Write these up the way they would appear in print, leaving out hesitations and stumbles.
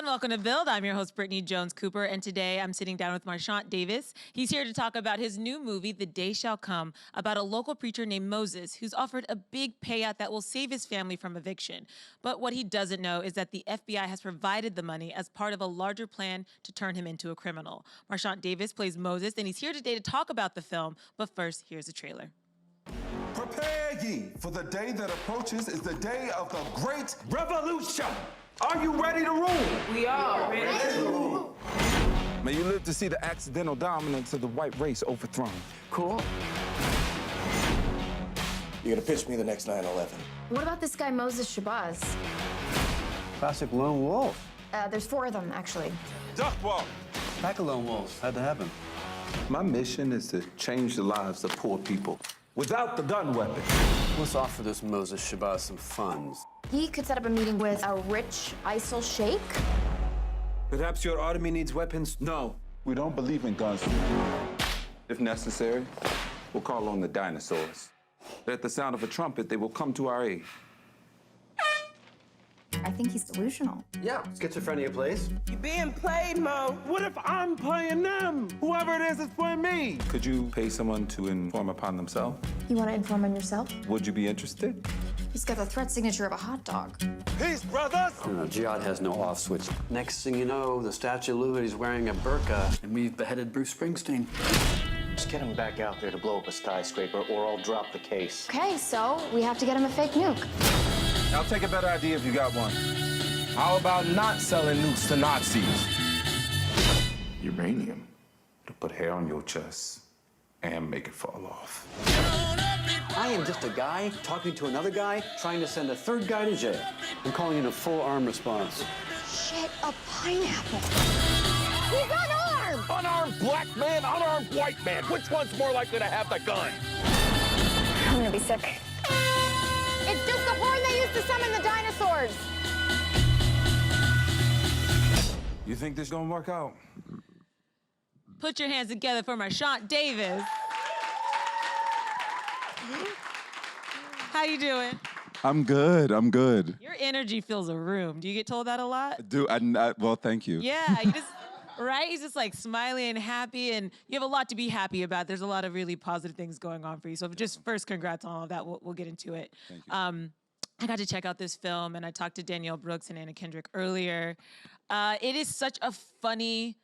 everyone. Welcome to Build. I'm your host, Brittany Jones-Cooper, and today I'm sitting down with Marchánt Davis. He's here to talk about his new movie, The Day Shall Come, about a local preacher named Moses who's offered a big payout that will save his family from eviction. But what he doesn't know is that the FBI has provided the money as part of a larger plan to turn him into a criminal. Marchánt Davis plays Moses, and he's here today to talk about the film. But first, here's a trailer. Prepare ye, for the day that approaches is the day of the great revolution. Are you ready to rule? We are ready to rule. May you live to see the accidental dominance of the white race overthrown. Cool. You're gonna pitch me the next 9/11. What about this guy, Moses Shabazz? Classic lone wolf. There's 4 of them, actually. Duck walk. Pack of lone wolves. How'd that happen? My mission is to change the lives of poor people without the gun weapon. Let's offer this Moses Shabazz some funds. He could set up a meeting with a rich ISIL sheikh. Perhaps your army needs weapons? No, we don't believe in guns. If necessary, we'll call on the dinosaurs. At the sound of a trumpet, they will come to our aid. I think he's delusional. Yeah, schizophrenia plays. You being played, Mo. What if I'm playing them? Whoever it is playing me. Could you pay someone to inform upon themselves? You want to inform on yourself? Would you be interested? He's got the threat signature of a hot dog. Peace, brothers. Jihad has no off switch. Next thing you know, the Statue of Liberty's wearing a burqa, and we've beheaded Bruce Springsteen. Just get him back out there to blow up a skyscraper, or I'll drop the case. Okay, so we have to get him a fake nuke. I'll take a better idea if you got one. How about not selling nukes to Nazis? Uranium to put hair on your chest and make it fall off. I am just a guy talking to another guy, trying to send a third guy to jail. I'm calling in a full arm response. Shit, a pineapple. He's unarmed! Unarmed black man, unarmed white man. Which one's more likely to have the gun? I'm gonna be sick. It's just the horn they used to summon the dinosaurs. You think this gonna work out? Put your hands together for Marchánt Davis. How you doing? I'm good. I'm good. Your energy fills a room. Do you get told that a lot? Well, thank you. Yeah, you just, right? He's just like smiling and happy, and you have a lot to be happy about. There's a lot of really positive things going on for you. So just first, congrats on all of that. We'll get into it. Thank you. I got to check out this film, and I talked to Danielle Brooks and Anna Kendrick earlier. It is such a funny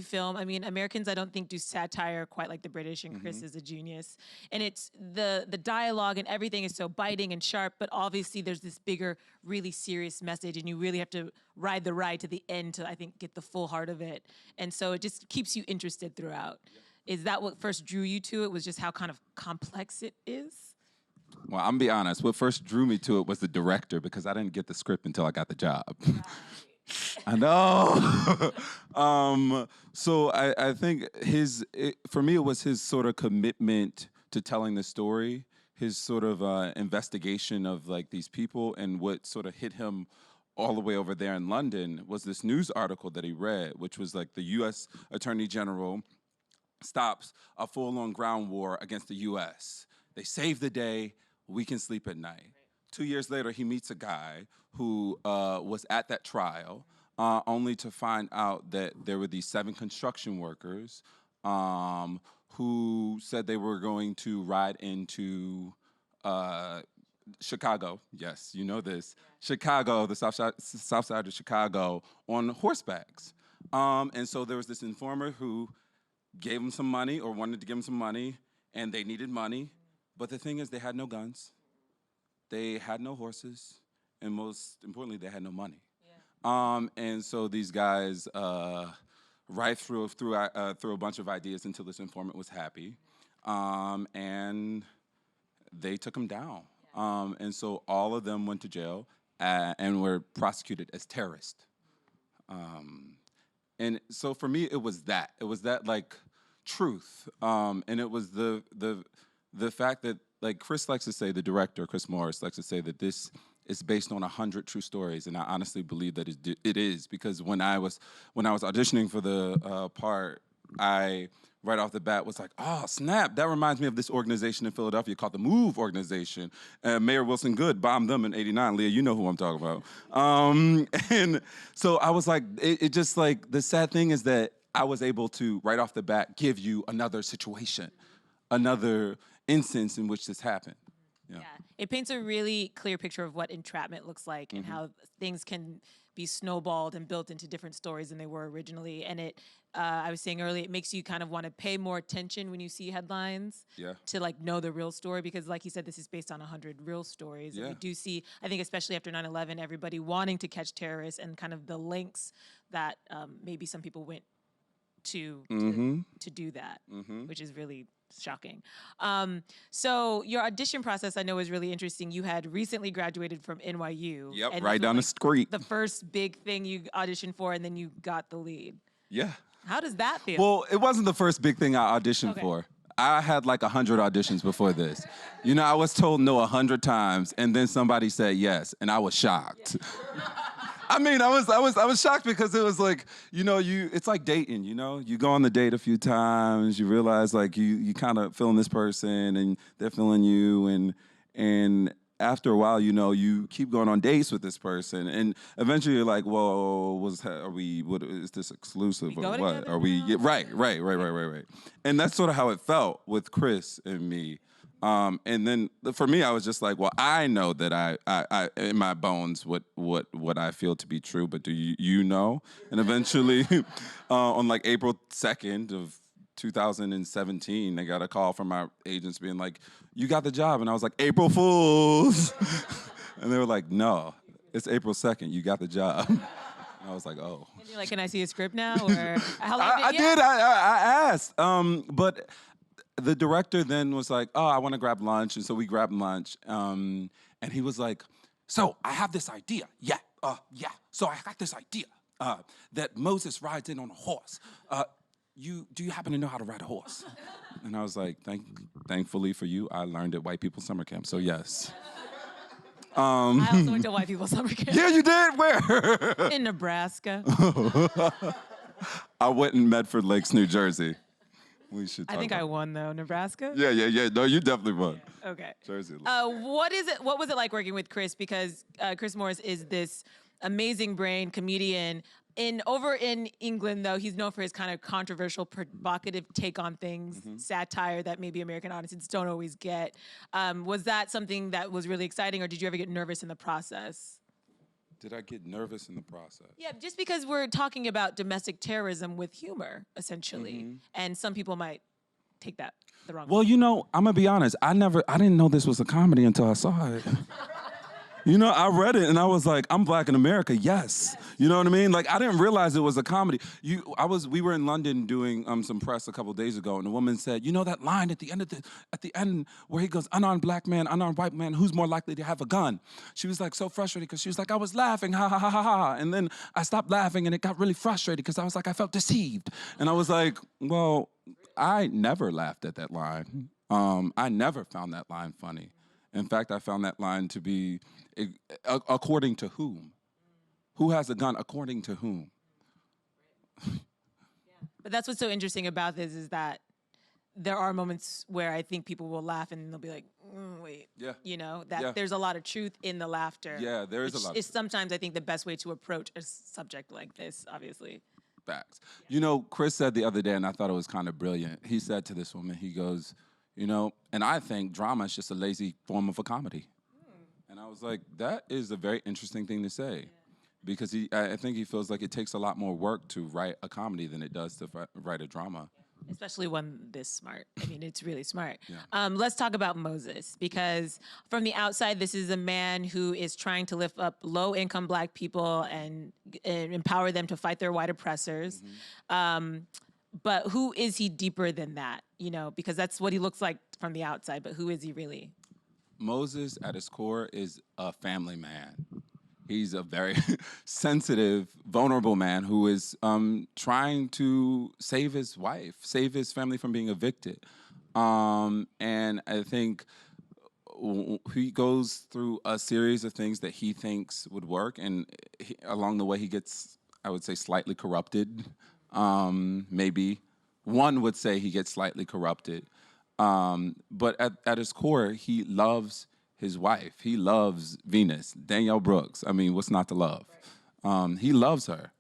film. I mean, Americans, I don't think, do satire quite like the British, and Chris is a genius. And it's the dialogue and everything is so biting and sharp, but obviously there's this bigger, really serious message, and you really have to ride the ride to the end to, I think, get the full heart of it. And so it just keeps you interested throughout. Yeah. Is that what first drew you to it, was just how kind of complex it is? Well, I'm gonna be honest. What first drew me to it was the director, because I didn't get the script until I got the job. I know. So I think for me, it was his sort of commitment to telling the story, his sort of investigation of like these people, and what sort of hit him all the way over there in London was this news article that he read, which was like the U.S. Attorney General stops a full-on ground war against the U.S. They save the day, we can sleep at night. 2 years later, he meets a guy who was at that trial, only to find out that there were these 7 construction workers who said they were going to ride into Chicago. Yes, you know this. Chicago, the south side of Chicago, on horsebacks. And so there was this informer who gave him some money, or wanted to give him some money, and they needed money. But the thing is, they had no guns, they had no horses, and most importantly, they had no money. Yeah. And so these guys right threw a bunch of ideas until this informant was happy, and they took him down. Yeah. And so all of them went to jail and were prosecuted as terrorists. And so for me, it was that like truth, and it was the fact that, like Chris likes to say, the director, Chris Morris, likes to say that this is based on 100 true stories, and I honestly believe that it is, because when I was auditioning for the part, I right off the bat was like, oh, snap, that reminds me of this organization in Philadelphia called the MOVE organization. Mayor Wilson Goode bombed them in '89. Leah, you know who I'm talking about. And so I was like, it just like, the sad thing is that I was able to, right off the bat, give you another situation, another instance in which this happened. Yeah, it paints a really clear picture of what entrapment looks like and how things can be snowballed and built into different stories than they were originally. And it, I was saying earlier, it makes you kind of want to pay more attention when you see headlines to like know the real story, because like you said, this is based on 100 real stories. And we do see, I think especially after 9/11, everybody wanting to catch terrorists and kind of the lengths that maybe some people went to do that, which is really shocking. So your audition process, I know, was really interesting. You had recently graduated from NYU. Yep, and right down the street. The first big thing you auditioned for, and then you got the lead. Yeah. How does that feel? Well, it wasn't the first big thing I auditioned for. I had like 100 auditions before this. You know, I was told no 100 times, and then somebody said yes, and I was shocked. I mean, I was shocked because it was like, you know, it's like dating, you know? You go on the date a few times, you realize like you kind of feeling this person and they're feeling you, and after a while, you know, you keep going on dates with this person, and eventually you're like, well, is this exclusive or what? Are we, right. And that's sort of how it felt with Chris and me. And then for me, I was just like, well, I know that I in my bones what I feel to be true, but do you know? And eventually, on like April 2nd of 2017, I got a call from my agents being like, you got the job. And I was like, April Fools. And they were like, no, it's April 2nd. You got the job. And I was like, oh. And you're like, can I see a script now? Or how long I did. I asked. But the director then was like, oh, I want to grab lunch. And so we grabbed lunch. And he was like, so I have this idea. So I got this idea that Moses rides in on a horse. Do you happen to know how to ride a horse? And I was like, thankfully for you, I learned at White People's Summer Camp, so yes. I also went to White People's Summer Camp. Yeah, you did? Where? In Nebraska. I went in Medford Lakes, New Jersey. We should talk I think about I won, though. Nebraska? Yeah. No, you definitely won. Okay. Jersey. What was it like working with Chris? Because Chris Morris is this amazing brain comedian. Over in England, though, he's known for his kind of controversial, provocative take on things, satire that maybe American audiences don't always get. Was that something that was really exciting, or did you ever get nervous in the process? Did I get nervous in the process? Yeah, just because we're talking about domestic terrorism with humor, essentially, and some people might take that the wrong way. Well, you know, I'm gonna be honest. I didn't know this was a comedy until I saw it. You know, I read it and I was like, I'm Black in America, yes. You know what I mean? Like, I didn't realize it was a comedy. We were in London doing some press a couple days ago, and the woman said, you know that line at the end where he goes, unarmed black man, unarmed white man, who's more likely to have a gun? She was like so frustrated because she was like, I was laughing, ha ha ha ha ha. And then I stopped laughing and it got really frustrated because I was like, I felt deceived. And I was like, well, I never laughed at that line. I never found that line funny. In fact, I found that line to be, according to whom? Who has a gun, according to whom? But that's what's so interesting about this is that there are moments where I think people will laugh and they'll be like, wait. Yeah. You know, that there's a lot of truth in the laughter. Yeah, there is a lot. It's sometimes, I think, the best way to approach a subject like this, obviously. Facts. You know, Chris said the other day, and I thought it was kind of brilliant. He said to this woman, he goes, you know, and I think drama is just a lazy form of a comedy. And I was like, that is a very interesting thing to say. Because I think he feels like it takes a lot more work to write a comedy than it does to write a drama. Especially one this smart. I mean, it's really smart. Yeah. Let's talk about Moses, because from the outside, this is a man who is trying to lift up low-income Black people and empower them to fight their white oppressors. But who is he deeper than that? You know, because that's what he looks like from the outside, but who is he really? Moses, at his core, is a family man. He's a very sensitive, vulnerable man who is trying to save his wife, save his family from being evicted. And I think he goes through a series of things that he thinks would work, and along the way he gets, I would say, slightly corrupted, maybe one would say he gets slightly corrupted. But at his core, he loves his wife. He loves Venus, Danielle Brooks. I mean, what's not to love? He loves her.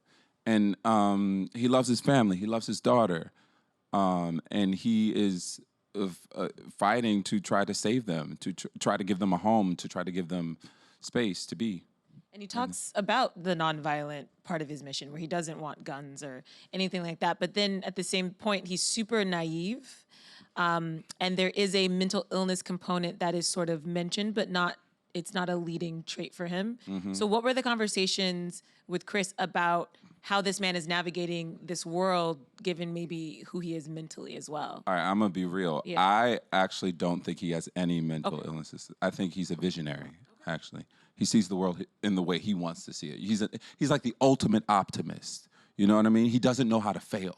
And he loves his family. He loves his daughter. And he is fighting to try to save them, to try to give them a home, to try to give them space to be. And he talks about the nonviolent part of his mission, where he doesn't want guns or anything like that. But then at the same point, he's super naive. And there is a mental illness component that is sort of mentioned, but it's not a leading trait for him. So what were the conversations with Chris about how this man is navigating this world, given maybe who he is mentally as well? All right, I'm gonna be real. Yeah. I actually don't think he has any mental illnesses. I think he's a visionary, actually. He sees the world in the way he wants to see it. He's like the ultimate optimist. You know what I mean? He doesn't know how to fail.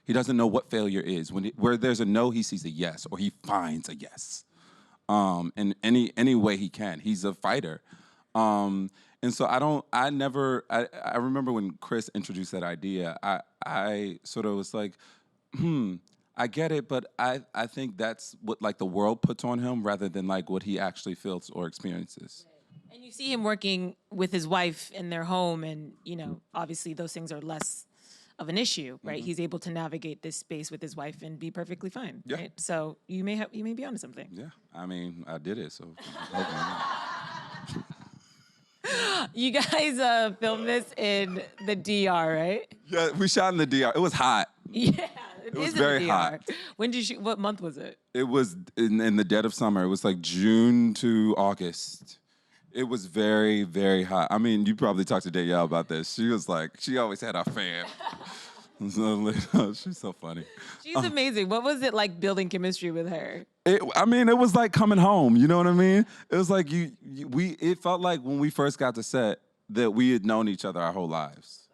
He doesn't know what failure is. Where there's a no, he sees a yes, or he finds a yes. In any way he can. He's a fighter. And so I remember when Chris introduced that idea, I sort of was like, I get it, but I think that's what like the world puts on him rather than like what he actually feels or experiences. And you see him working with his wife in their home, and obviously those things are less of an issue, right? He's able to navigate this space with his wife and be perfectly fine, right? So you may be onto something. Yeah, I mean, I did it, so. You guys filmed this in the DR, right? Yeah, we shot in the DR. It was hot. Yeah, it was is very in the DR. hot. When did you? What month was it? It was in the dead of summer. It was like June to August. It was very, very hot. I mean, you probably talked to Danielle about this. She was like, she always had our fan. She's so funny. She's amazing. What was it like building chemistry with her? It was like coming home. You know what I mean? It was like it felt like when we first got to set that we had known each other our whole lives.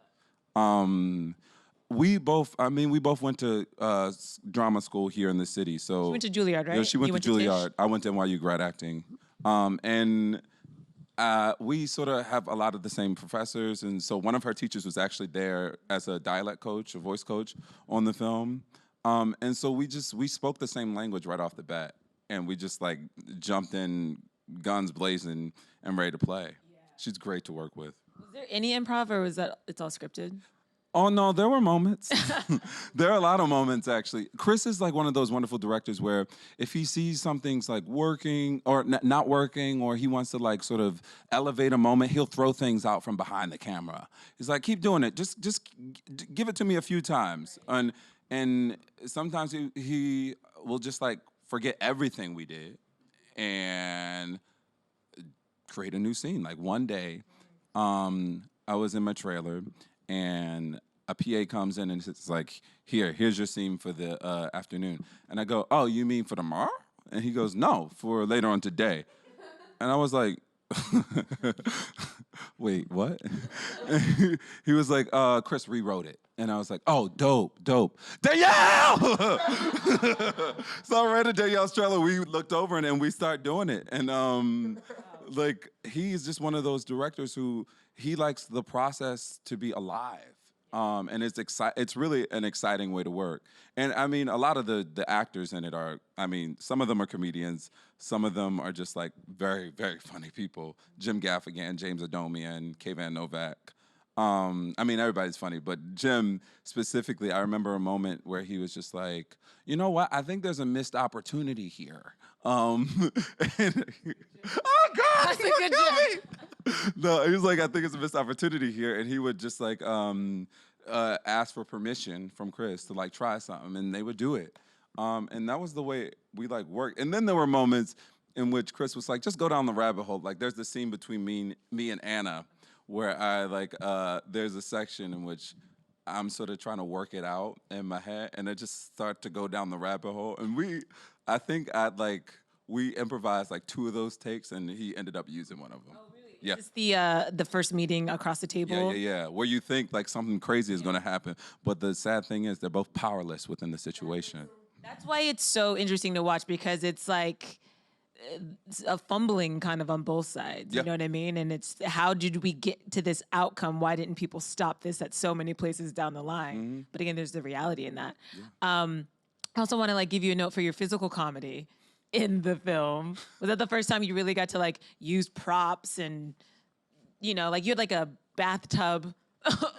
We both went to drama school here in the city. So She went to Juilliard, right? Yeah, she went You to Juilliard. I went to NYU grad acting. And we sort of have a lot of the same professors. And so one of her teachers was actually there as a dialect coach, a voice coach on the film. And so we spoke the same language right off the bat. And we just like jumped in, guns blazing, and ready to play. Yeah. She's great to work with. Was there any improv, or was that it's all scripted? Oh, no, there were moments. There are a lot of moments, actually. Chris is like one of those wonderful directors where if he sees something's like working or not working, or he wants to like sort of elevate a moment, he'll throw things out from behind the camera. He's like, keep doing it. Just give it to me a few times. And sometimes he will just like forget everything we did and create a new scene. Like one day, I was in my trailer, and a PA comes in and it's like, here's your scene for the afternoon. And I go, oh, you mean for tomorrow? And he goes, no, for later on today. And I was like, wait, what? He was like, Chris rewrote it. And I was like, oh, dope. Danielle! So I read Danielle's trailer, we looked over and we started doing it. And like, he's just one of those directors who, he likes the process to be alive. And it's really an exciting way to work. And I mean, a lot of the actors in it are, I mean, some of them are comedians. Some of them are just like very, very funny people. Jim Gaffigan, James Adomian, Kayvan Novak. I mean, everybody's funny, but Jim specifically, I remember a moment where he was just like, you know what? I think there's a missed opportunity here. Oh God, That's a good Jim. No, he was like, I think it's a missed opportunity here, and he would just like ask for permission from Chris to like try something, and they would do it. And that was the way we like worked. And then there were moments in which Chris was like, just go down the rabbit hole. Like there's the scene between me and Anna where I like there's a section in which I'm sort of trying to work it out in my head, and I just start to go down the rabbit hole. And we improvised like 2 of those takes, and he ended up using one of them. Oh, really? Yeah. Is this the first meeting across the table? Yeah. Where you think like something crazy is going to happen, but the sad thing is they're both powerless within the situation. That's why it's so interesting to watch, because it's like a fumbling kind of on both sides. You know what I mean? And it's how did we get to this outcome? Why didn't people stop this at so many places down the line? But again, there's the reality in that. I also want to like give you a note for your physical comedy in the film. Was that the first time you really got to like use props and, you know, like you had like a bathtub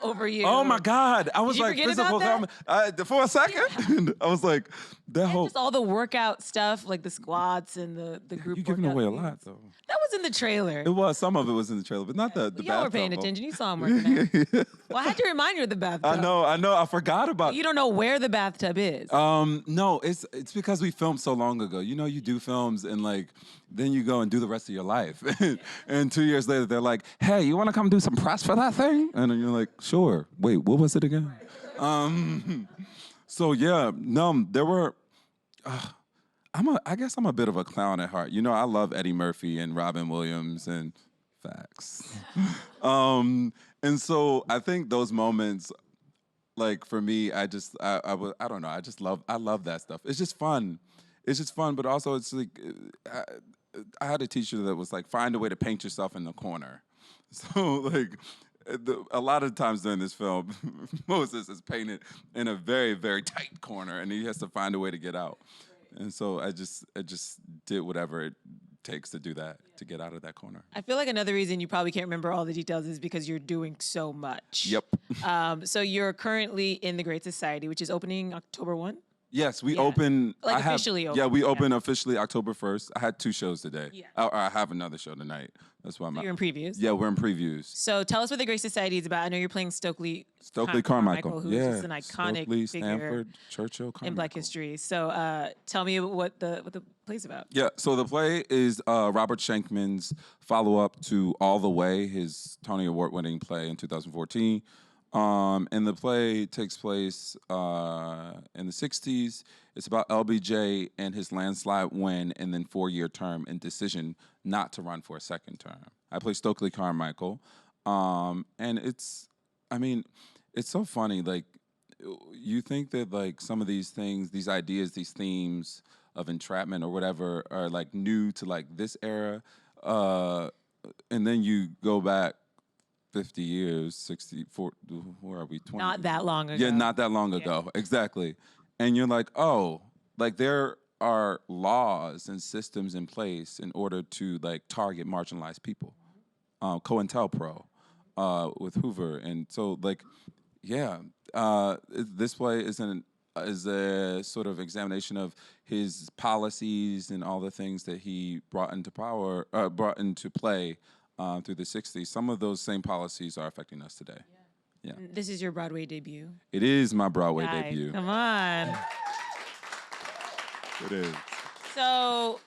over you? Oh my God. I was you like forget physical about comedy. For a second, I was like, that whole. Just all the workout stuff, like the squats and the group. You're giving workout away a things. lot, though. That was in the trailer. It was. Some of it was in the trailer, but not the Y'all were bathtub. paying attention. You saw him working out. Well, I had to remind you of the bathtub. I know. I forgot about. You don't know where the bathtub is. No, it's because we filmed so long ago. You know, you do films and like, then you go and do the rest of your life. And 2 years later, they're like, hey, you want to come do some press for that thing? And then you're like, sure. Wait, what was it again? So yeah, no, there were. I guess I'm a bit of a clown at heart. You know, I love Eddie Murphy and Robin Williams and facts. And so I think those moments, like for me, I don't know. I love that stuff. It's just fun. It's just fun, but also it's like I had a teacher that was like, find a way to paint yourself in the corner. So like. A lot of times during this film, Moses is painted in a very, very tight corner, and he has to find a way to get out. And so I just did whatever it takes to do that, to get out of that corner. I feel like another reason you probably can't remember all the details is because you're doing so much. Yep. So you're currently in the Great Society, which is opening October 1? Yes, we open. Like officially open. Yeah, we open officially October 1st. I had 2 shows today. Yeah. I have another show tonight. That's why You're in previews? Yeah, we're in previews. So tell us what the Great Society is about. I know you're playing Stokely Carmichael. who's just an iconic Stokely, figure Stanford, Churchill, Carmichael. in Black history. So tell me what the play's about. Yeah, so the play is Robert Schenkman's follow-up to All the Way, his Tony Award-winning play in 2014. And the play takes place in the 60s. It's about LBJ and his landslide win and then 4-year term and decision not to run for a second term. I play Stokely Carmichael. And it's so funny. Like, you think that, like, some of these things, these ideas, these themes of entrapment or whatever are, like, new to, like, this era. And then you go back 50 years, 64, where are we? 20? Not that long ago. Yeah, not that long ago. Exactly. And you're like, oh, like there are laws and systems in place in order to like target marginalized people. COINTELPRO with Hoover. And so like, yeah, this play is a sort of examination of his policies and all the things that he brought into play through the 60s. Some of those same policies are affecting us today. Yeah. This is your Broadway debut. It is my Broadway Guys, debut. Come on. It is. So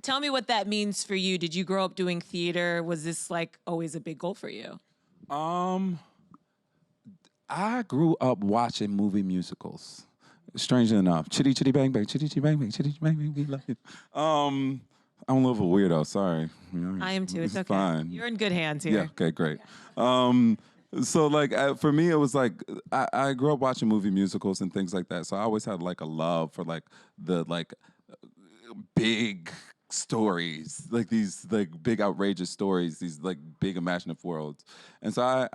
tell me what that means for you. Did you grow up doing theater? Was this like always a big goal for you? I grew up watching movie musicals. Strangely enough. Chitty Chitty Bang Bang, Chitty Chitty Bang Bang, Chitty Chitty Bang Bang, we love you. I'm a little of a weirdo, sorry. I am too, it's okay. Fine. You're in good hands here. Yeah, okay, great. So like for me, it was like I grew up watching movie musicals and things like that. So I always had like a love for like the like big stories, like these like big outrageous stories, these like big imaginative worlds. And so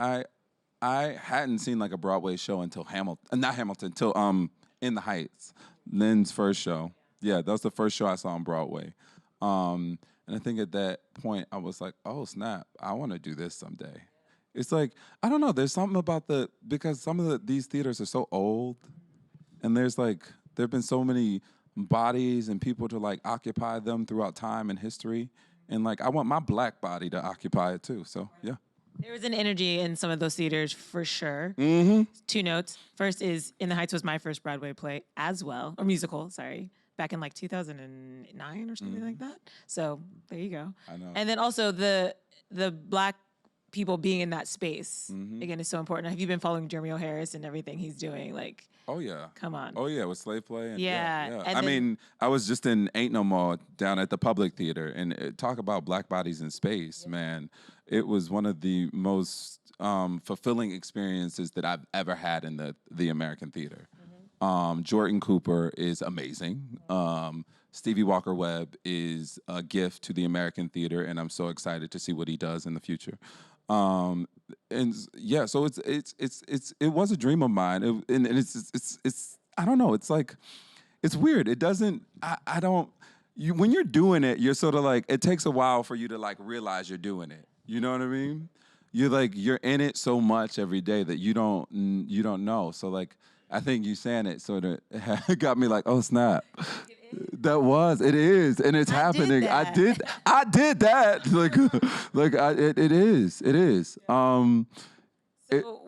I hadn't seen like a Broadway show until until In the Heights, Lynn's first show. Yeah, that was the first show I saw on Broadway. And I think at that point I was like, oh snap, I want to do this someday. It's like, I don't know, there's something about because some of these theaters are so old, and there have been so many bodies and people to like occupy them throughout time and history, and like I want my Black body to occupy it too, so yeah. There was an energy in some of those theaters for sure. Mm-hmm. 2 notes. First is In the Heights was my first Broadway play as well, or musical, sorry, back in like 2009 or something like that. So there you go. I know. And then also the Black people being in that space, again, is so important. Have you been following Jeremy O'Harris and everything he's doing? Like, oh yeah. Come on. Oh yeah, with slave play. And Yeah. And I mean, I was just in Ain't No More down at the Public Theater, and talk about Black bodies in space, man. It was one of the most fulfilling experiences that I've ever had in the American theater. Jordan Cooper is amazing. Stevie Walker Webb is a gift to the American theater, and I'm so excited to see what he does in the future. And yeah, so it was a dream of mine, and it's I don't know. It's like it's weird. It doesn't. I don't. You when you're doing it, you're sort of like it takes a while for you to like realize you're doing it. You know what I mean? You're in it so much every day that you don't know. So like I think you saying it sort of got me like, oh snap. It is, and it's happening. I did that. It is. So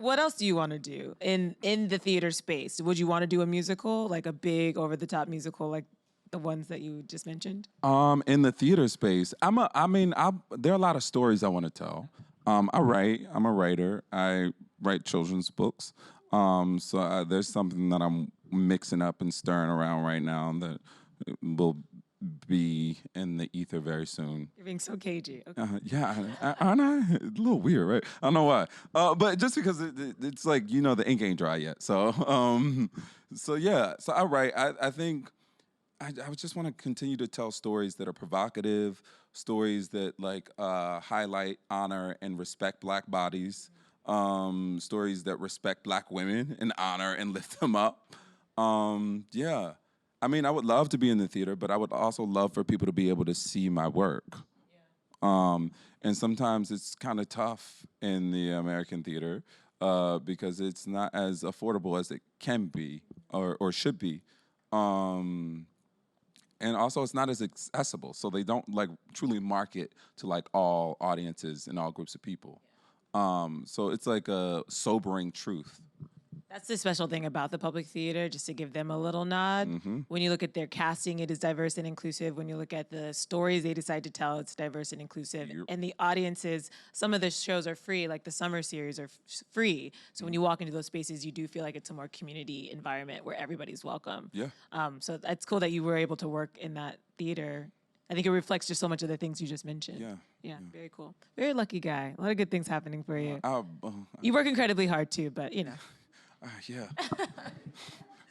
what else do you want to do in the theater space? Would you want to do a musical, like a big over-the-top musical, like the ones that you just mentioned? In the theater space, there are a lot of stories I want to tell. I'm a writer. I write children's books. So there's something that I'm mixing up and stirring around right now that will be in the ether very soon. You're being so cagey. Okay. Yeah, aren't I? It's a little weird, right? I don't know why. But just because it's like, the ink ain't dry yet. So, yeah. So I write. I think I just want to continue to tell stories that are provocative, stories that like highlight, honor, and respect Black bodies, stories that respect Black women and honor and lift them up. Yeah. I mean, I would love to be in the theater, but I would also love for people to be able to see my work. Yeah. And sometimes it's kind of tough in the American theater because it's not as affordable as it can be or should be. And also it's not as accessible, so they don't like truly market to like all audiences and all groups of people. So it's like a sobering truth. That's the special thing about the public theater, just to give them a little nod. Mm-hmm. When you look at their casting, it is diverse and inclusive. When you look at the stories they decide to tell, it's diverse and inclusive. Yep. And the audiences, some of the shows are free, like the summer series are free. So when you walk into those spaces, you do feel like it's a more community environment where everybody's welcome. Yeah. So it's cool that you were able to work in that theater. I think it reflects just so much of the things you just mentioned. Yeah, very cool. Very lucky guy. A lot of good things happening for you. You work incredibly hard too, but yeah.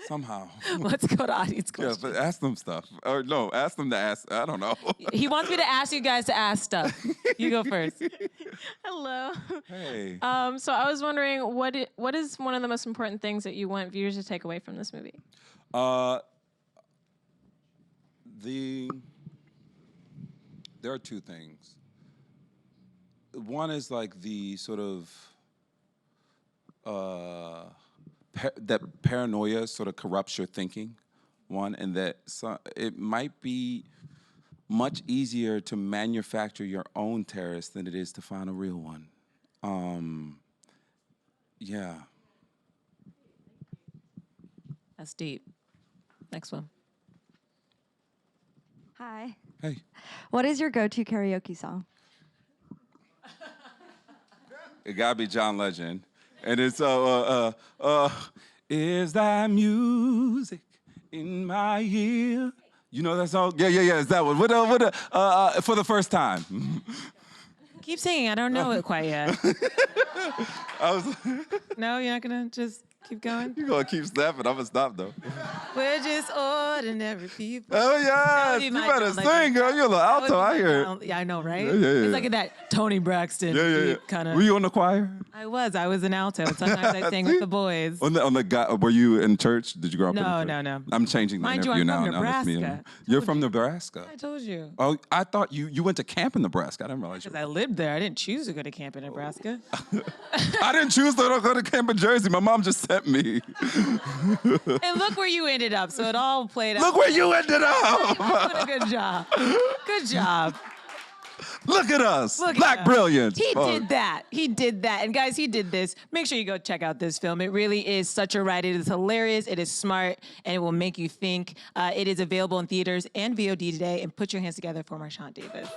Somehow. Let's go to audience questions. Yeah, but ask them stuff. Or no, ask them to ask. I don't know. He wants me to ask you guys to ask stuff. You go first. Hello. Hey. So I was wondering, what is one of the most important things that you want viewers to take away from this movie? There are two things. One is like the sort of that paranoia sort of corrupts your thinking, one, and that it might be much easier to manufacture your own terrorist than it is to find a real one. Yeah. That's deep. Next one. Hi. Hey. What is your go-to karaoke song? It gotta be John Legend. And it's is that music in my ear? You know that song? Yeah, it's that one. For the first time. Keep singing. I don't know it quite yet. No, you're not gonna just keep going? You're gonna keep snapping. I'm gonna stop though. We're just ordinary people. Oh yeah, you better sing, girl. You're the alto. I hear it. Yeah, I know, right? Yeah. It's like that Tony Braxton kind of. Were you on the choir? I was an alto. Sometimes I sang with the boys. On the guy, were you in church? Did you grow up in church? No. I'm changing the interview now. Mind you, I'm from Nebraska. You're from Nebraska? I told you. Oh, I thought you went to camp in Nebraska. I didn't realize you. Because I lived there. I didn't choose to go to camp in Nebraska. I didn't choose to go to camp in Jersey. My mom just sent me. And look where you ended up. So it all played out. Look where you ended up. You're doing a good job. Good job. Look at us. Black brilliance. He did that. And guys, he did this. Make sure you go check out this film. It really is such a ride. It is hilarious. It is smart. And it will make you think. It is available in theaters and VOD today. And put your hands together for Marchánt Davis.